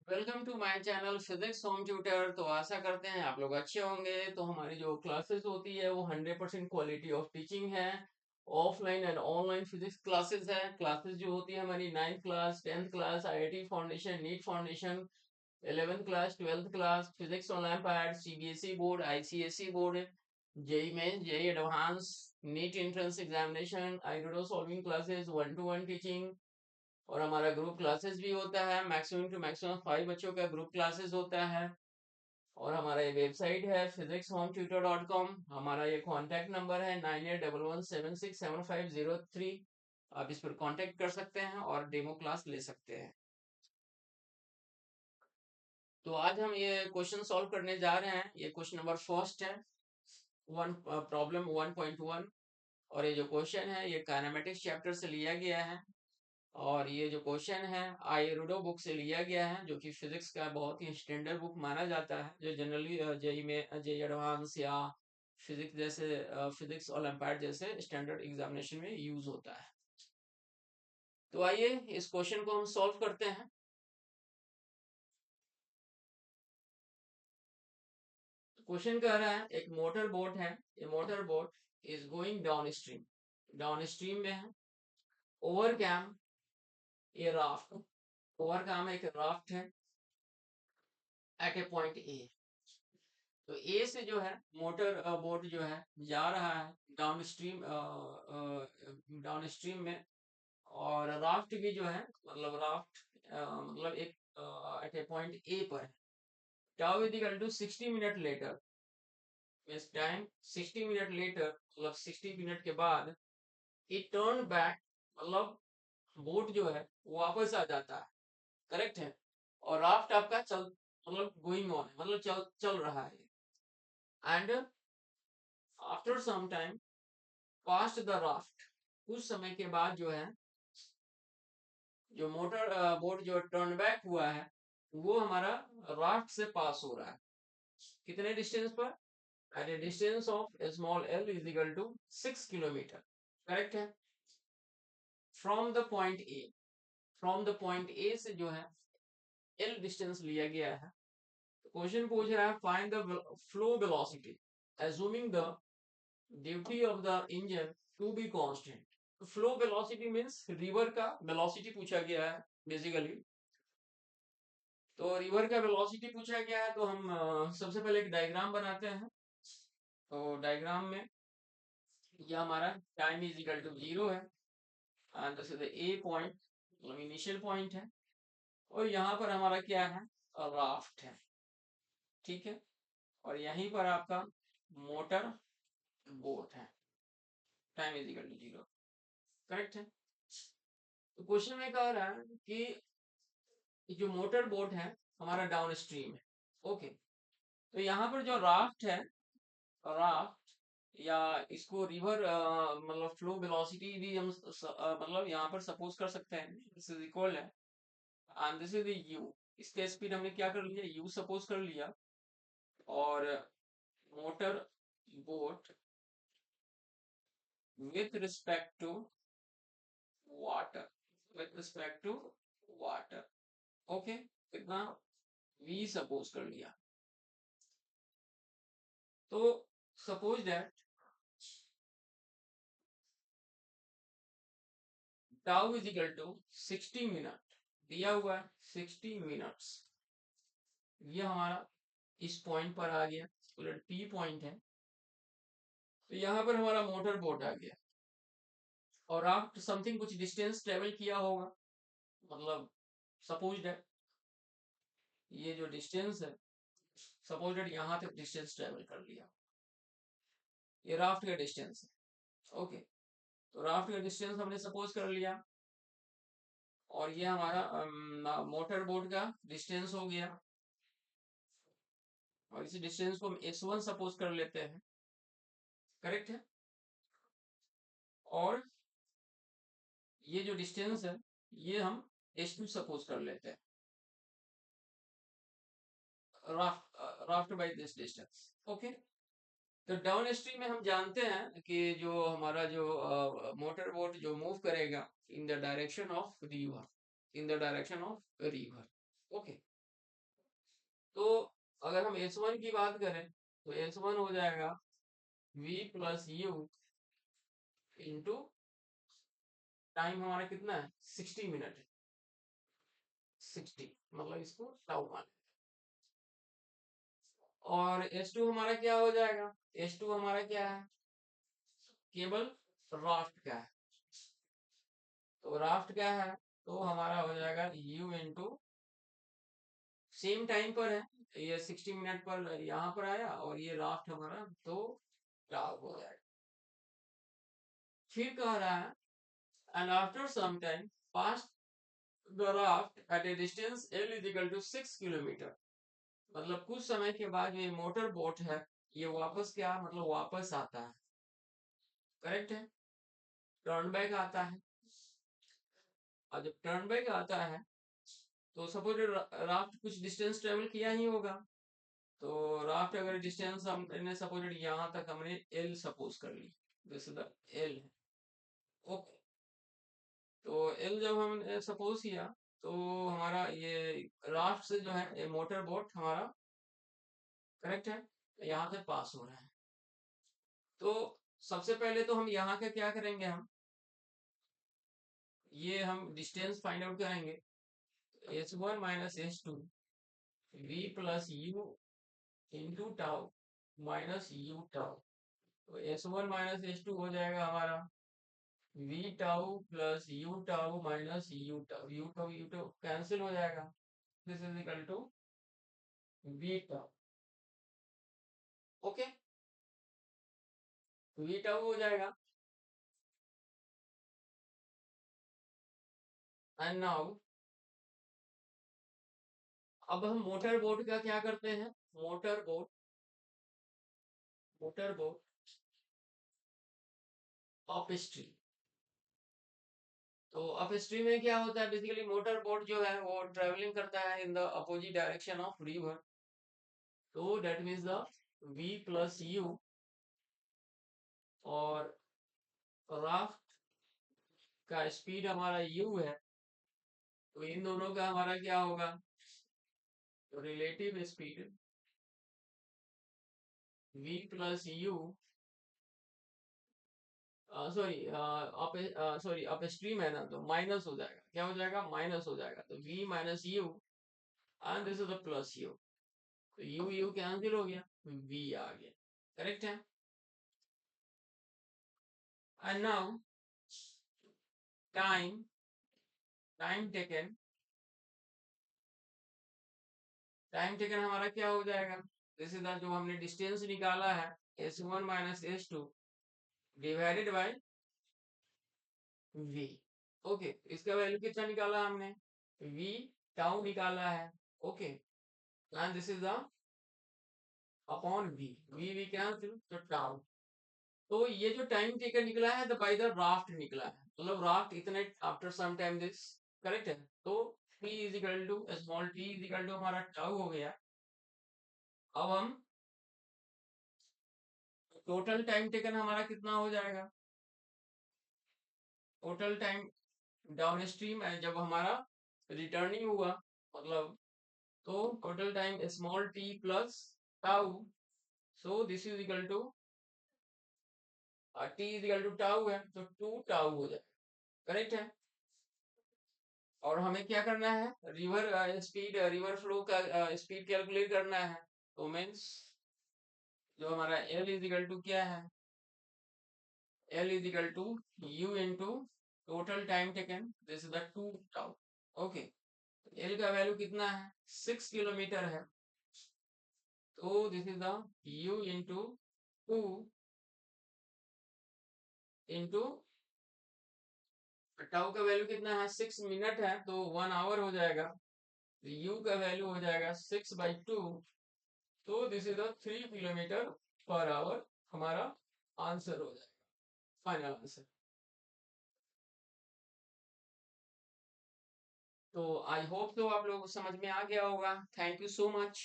Welcome to my channel physics home tutor. तो आशा करते हैं आप लोग अच्छे होंगे। तो हमारी जो क्लासेस होती है वो 100% क्वालिटी ऑफ टीचिंग है। Offline and online physics classes है। क्लासेस जो होती है हमारी 9th class, 10th class, IIT foundation, NEET foundation, 11th class, 12th class, physics olympiad, CBSE board, ICSE board, JEE mains, JEE advance, NEET entrance examination, IDO solving classes, 1-to-1 teaching. और हमारा group classes भी होता है। Maximum to maximum 5 बच्चों का group classes होता है। और हमारा ये वेबसाइट है physicshometutor.com। हमारा ये कांटेक्ट नंबर है 9811767503। आप इस पर कांटेक्ट कर सकते हैं और डेमो क्लास ले सकते हैं। तो आज हम ये क्वेश्चन सॉल्व करने जा रहे हैं। ये क्वेश्चन नंबर फर्स्ट है, वन प्रॉब्लम 1.1। और ये जो क्वेश्चन है ये काइनेमेटिक्स चैप्टर से लिया गया है। और ये जो क्वेश्चन है आईरूडो बुक से लिया गया है, जो कि फिजिक्स का बहुत ही स्टैंडर्ड बुक माना जाता है, जो जनरली जेई में, जेई एडवांस या फिजिक्स जैसे फिजिक्स ओलंपियाड जैसे स्टैंडर्ड एग्जामिनेशन में यूज होता है। तो आइए इस क्वेश्चन को हम सॉल्व करते हैं। क्वेश्चन कह रहा है एक मोटर बोट है, ये motor boat is going down stream, down stream में है। ओवर कैम ये राफ्ट, ओवर कैम एक राफ्ट है एट ए पॉइंट ए। तो ए से जो है मोटर बोट जो है जा रहा है डाउन स्ट्रीम, डाउन स्ट्रीम में। और राफ्ट भी जो है, मतलब राफ्ट मतलब एक एट ए पॉइंट ए पर है। Tau is equal to 60 minute later, means time 60 minute later, मतलब 60 मिनट के बाद इट टर्न बैक, मतलब बोट जो है वो वापस आ जाता है। करेक्ट है। और राफ्ट आपका चल, मतलब गोइंग ऑन है, मतलब चल चल रहा है। And after some time past the raft, कुछ समय के बाद जो है जो मोटर बोट जो टर्न बैक हुआ है वो हमारा राफ्ट से पास हो रहा है। कितने डिस्टेंस पर? At a distance of small L is equal to 6 kilometre. Correct है। From the point A, from the point A से जो है एल डिस्टेंस लिया गया है। क्वेश्चन पूछ रहा है find the flow velocity assuming the duty of the engine to be constant. Flow velocity means river का वेलोसिटी पूछा गया है बेसिकली। तो रिवर का वेलोसिटी पूछा गया है, तो हम सबसे पहले एक डायग्राम बनाते हैं। तो डायग्राम में यह हमारा टाइम इज इक्वल टू 0 है, and this is the A point, मतलब इनिशियल पॉइंट है। और यहाँ पर हमारा क्या है? राफ्ट है। ठीक है। और यहीं पर आपका मोटर बोट है। Time is equal to 0। Correct है। तो क्वेश्चन में कह रहा है कि जो मोटर बोट है हमारा डाउन स्ट्रीम है। ओके। तो यहाँ पर जो राफ्ट है, राफ्ट या इसको रिवर, मतलब फ्लो वेलोसिटी भी हम मतलब यहाँ पर सपोज कर सकते हैं, दिस इज इक्वल है एंड दिस इज यू। इसका स्पीड हमने क्या कर लिया, यू सपोज कर लिया। और motor boat with respect to water, with respect to water. Okay. कितना? वी सपोज कर लिया। तो suppose that tau is equal to 60 minute, दिया हुआ है 60 मिनट्स। ये हमारा इस पॉइंट पर आ गया, उलट पी पॉइंट है। तो यहाँ पर हमारा मोटर बोट आ गया और आप समथिंग कुछ डिस्टेंस ट्रेवल किया होगा, मतलब सपोज दैट ये जो डिस्टेंस है, सपोज दैट यहाँ तक डिस्टेंस ट्रेवल कर लिया। ये राफ्ट का डिस्टेंस है। ओके। तो राफ्ट का डिस्टेंस हमने सपोज कर लिया और ये हमारा मोटर बोट का डिस्टेंस हो गया। और इसी डिस्टेंस को हम s1 सपोज कर लेते हैं। करेक्ट है। और ये जो डिस्टेंस है ये हम s2 सपोज कर लेते हैं, raft by this distance. Okay. तो डाउन स्ट्रीम में हम जानते हैं कि जो हमारा जो मोटर बोट जो मूव करेगा in the direction of river, in the direction of river. Okay. तो अगर हम S1 की बात करें तो S1 हो जाएगा v plus u into time हमारा कितना है 60 मिनट है 60 मतलब इसको टाउ मान। और S2 हमारा क्या हो जाएगा S2 हमारा क्या है केवल राफ्ट का है। तो राफ्ट क्या है तो हमारा हो जाएगा u इंटू सेम टाइम पर है ये 60 मिनट पर यहाँ पर आया और ये राफ्ट हमारा तो टाउ हो जाएगा। फिर कह रहा है and after some time passed the raft at a distance L is equal to 6 kilometre. मतलब कुछ समय के बाद ये मोटर बोट है ये वापस क्या मतलब वापस आता है करेक्ट है टर्न बैक आता है। और जब टर्न बैक आता है तो सपोज राफ्ट कुछ डिस्टेंस ट्रेवल किया ही होगा। तो राफ्ट अगर डिस्टेंस हमने सपोज यहाँ तक हमने एल सपोज कर ली this is the L okay. तो एल जब हमने सपोज किया तो हमारा ये राफ्ट से जो है ये मोटर बोट हमारा करेक्ट है यहाँ से पास हो रहा है। तो सबसे पहले तो हम यहाँ का क्या करेंगे हम ये हम डिस्टेंस फाइंड आउट करेंगे S1 minus S2 v plus u into tau minus u tau. तो S1 माइनस S2 हो जाएगा हमारा v tau plus u tau minus u tau cancel हो जाएगा this is equal to v tau okay v tau हो जाएगा। And now अब हम मोटर बोट का क्या करते हैं मोटर बोट अप स्ट्रीम। तो अप स्ट्रीम में क्या होता है बेसिकली मोटर बोट जो है वो ट्रेवलिंग करता है in the opposite direction of river. तो that means the v plus U और राफ्ट का स्पीड हमारा u है। तो इन दोनों का हमारा क्या होगा तो relative speed v plus you sorry up stream है ना तो माइनस हो जाएगा क्या हो जाएगा माइनस हो जाएगा तो v minus you and this is the plus you. तो यू यू कैंसिल हो गया v आ गया करेक्ट है। एंड नाउ टाइम टेकन हमारा क्या हो जाएगा दिस इज द जो हमने डिस्टेंस निकाला है S1 minus S2 divided by v okay. इसका वैल्यू कितना निकाला हमने v टाउ निकाला है okay and this is the upon v cancel तो टाउ। तो ये जो टाइम टेकन निकला है द बाय द राफ्ट निकला है मतलब राफ्ट इतने after some time this correct है। तो t is equal to small t is equal to हमारा टाउ हो गया। अब हम टोटल टाइम टेकन हमारा कितना हो जाएगा टोटल टाइम डाउन स्ट्रीम जब हमारा रिटर्निंग हुआ मतलब तो total time small t plus tau so this is equal to t is equal to tau है तो 2 टाउ हो जाएगा करेक्ट है। और हमें क्या करना है रिवर फ्लो का स्पीड कैलकुलेट करना है। तो मीन्स जो हमारा L इज इक्वल टू क्या है L is equal to U into total time taken this is the 2 tau okay. L का वैल्यू कितना है 6 किलोमीटर है तो this is the U into 2 into tau का वैल्यू कितना है 6 मिनट है तो 1 आवर हो जाएगा। तो U का वैल्यू हो जाएगा 6/2 तो this is the 3 kilometre per hour हमारा आंसर हो जाएगा फाइनल आंसर। तो आई होप तो आप लोगों को समझ में आ गया होगा थैंक यू सो मच।